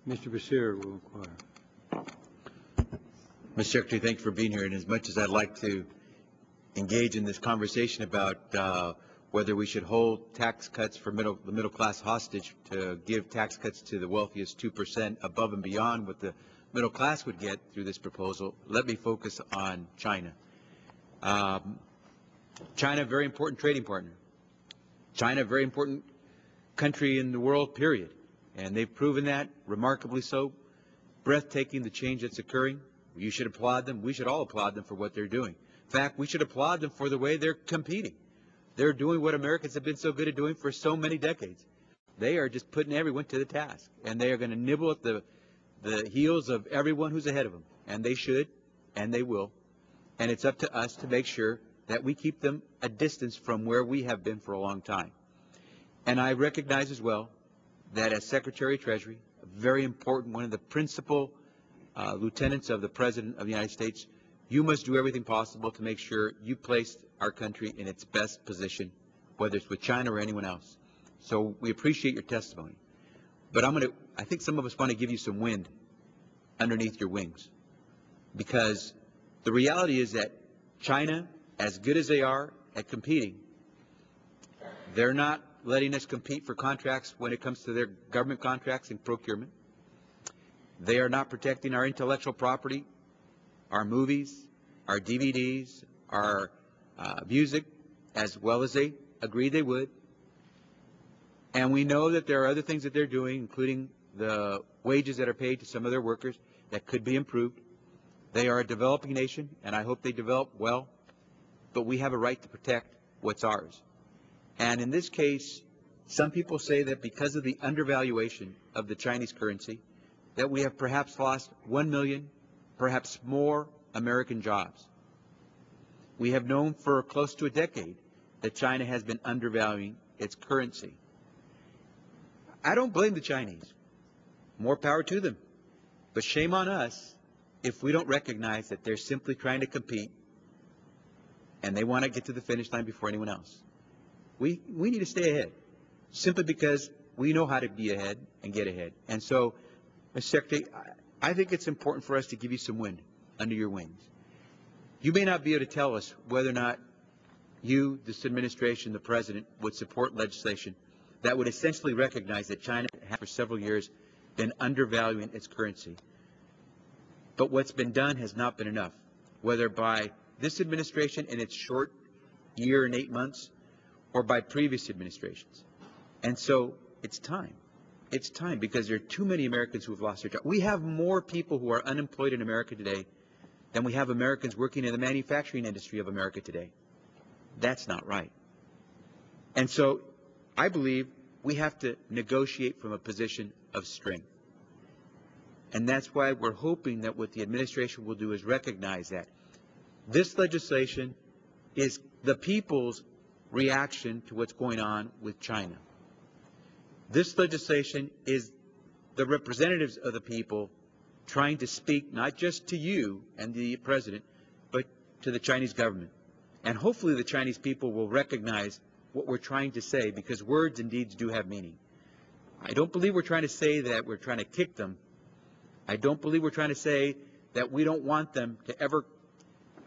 Mr. Becerra will inquire. Mr. Secretary, thank you for being here. And as much as I'd like to engage in this conversation about whether we should hold tax cuts for the middle class hostage to give tax cuts to the wealthiest 2% above and beyond what the middle class would get through this proposal, let me focus on China. China, a very important trading partner. China, a very important country in the world, period. And they've proven that remarkably so. Breathtaking, the change that's occurring. You should applaud them. We should all applaud them for what they're doing. In fact, we should applaud them for the way they're competing. They're doing what Americans have been so good at doing for so many decades. They are just putting everyone to the task. And they are going to nibble at the heels of everyone who's ahead of them. And they should, and they will. And it's up to us to make sure that we keep them a distance from where we have been for a long time. And I recognize as well that as Secretary of Treasury, very important, one of the principal lieutenants of the President of the United States, you must do everything possible to make sure you place our country in its best position, whether it's with China or anyone else. So we appreciate your testimony. But I think some of us want to give you some wind underneath your wings. Because the reality is that China, as good as they are at competing, they're not letting us compete for contracts when it comes to their government contracts and procurement. They are not protecting our intellectual property, our movies, our DVDs, our music, as well as they agreed they would. And we know that there are other things that they're doing, including the wages that are paid to some of their workers that could be improved. They are a developing nation, and I hope they develop well, but we have a right to protect what's ours. And in this case, some people say that because of the undervaluation of the Chinese currency, that we have perhaps lost 1 million, perhaps more, American jobs. We have known for close to a decade that China has been undervaluing its currency. I don't blame the Chinese. More power to them. But shame on us if we don't recognize that they're simply trying to compete and they want to get to the finish line before anyone else. We need to stay ahead, simply because we know how to be ahead and get ahead. And so, Mr. Secretary, I think it's important for us to give you some wind under your wings. You may not be able to tell us whether or not you, this administration, the President, would support legislation that would essentially recognize that China has for several years been undervaluing its currency. But what's been done has not been enough, whether by this administration in its short year and 8 months or by previous administrations. And so it's time. It's time, because there are too many Americans who have lost their jobs. We have more people who are unemployed in America today than we have Americans working in the manufacturing industry of America today. That's not right. And so I believe we have to negotiate from a position of strength. And that's why we're hoping that what the administration will do is recognize that this legislation is the people's reaction to what's going on with China. This legislation is the representatives of the people trying to speak not just to you and the President, but to the Chinese government. And hopefully the Chinese people will recognize what we're trying to say, because words and deeds do have meaning. I don't believe we're trying to say that we're trying to kick them. I don't believe we're trying to say that we don't want them to ever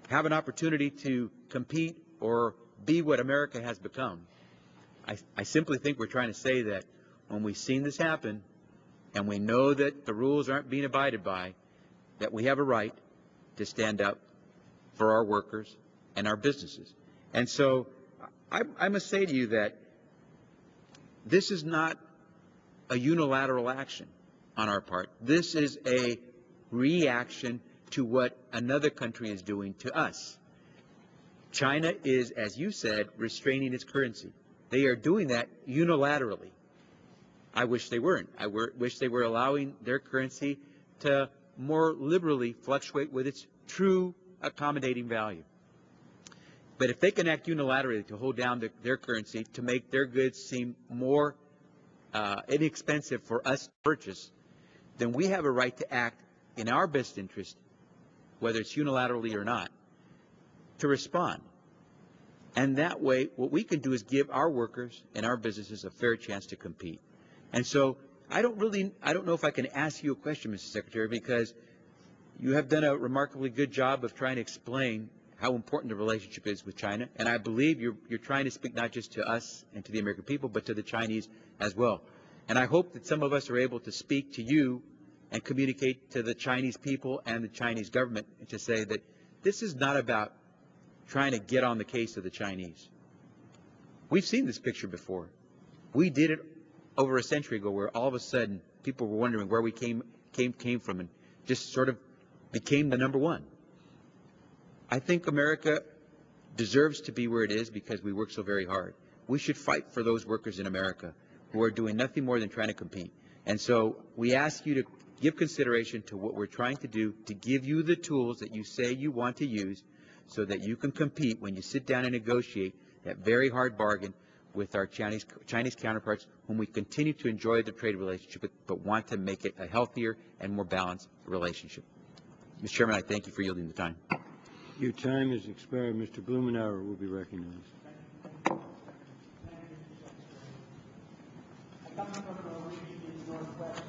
have an opportunity to compete or be what America has become. I simply think we're trying to say that when we've seen this happen and we know that the rules aren't being abided by, that we have a right to stand up for our workers and our businesses. And so I must say to you that this is not a unilateral action on our part. This is a reaction to what another country is doing to us. China is, as you said, restraining its currency. They are doing that unilaterally. I wish they weren't. I wish they were allowing their currency to more liberally fluctuate with its true accommodating value. But if they can act unilaterally to hold down their currency, to make their goods seem more inexpensive for us to purchase, then we have a right to act in our best interest, whether it's unilaterally or not, to respond. And that way, what we can do is give our workers and our businesses a fair chance to compete. And so I don't know if I can ask you a question, Mr. Secretary, because you have done a remarkably good job of trying to explain how important the relationship is with China, and I believe you're trying to speak not just to us and to the American people, but to the Chinese as well. And I hope that some of us are able to speak to you and communicate to the Chinese people and the Chinese government to say that this is not about trying to get on the case of the Chinese. We've seen this picture before. We did it over a century ago, where all of a sudden people were wondering where we came from, and just sort of became the number one. I think America deserves to be where it is because we work so very hard. We should fight for those workers in America who are doing nothing more than trying to compete. And so we ask you to give consideration to what we're trying to do to give you the tools that you say you want to use so that you can compete when you sit down and negotiate that very hard bargain with our Chinese counterparts, whom we continue to enjoy the trade relationship with, but want to make it a healthier and more balanced relationship. Mr. Chairman, I thank you for yielding the time. Your time has expired. Mr. Blumenauer will be recognized. I come from a region in Northwest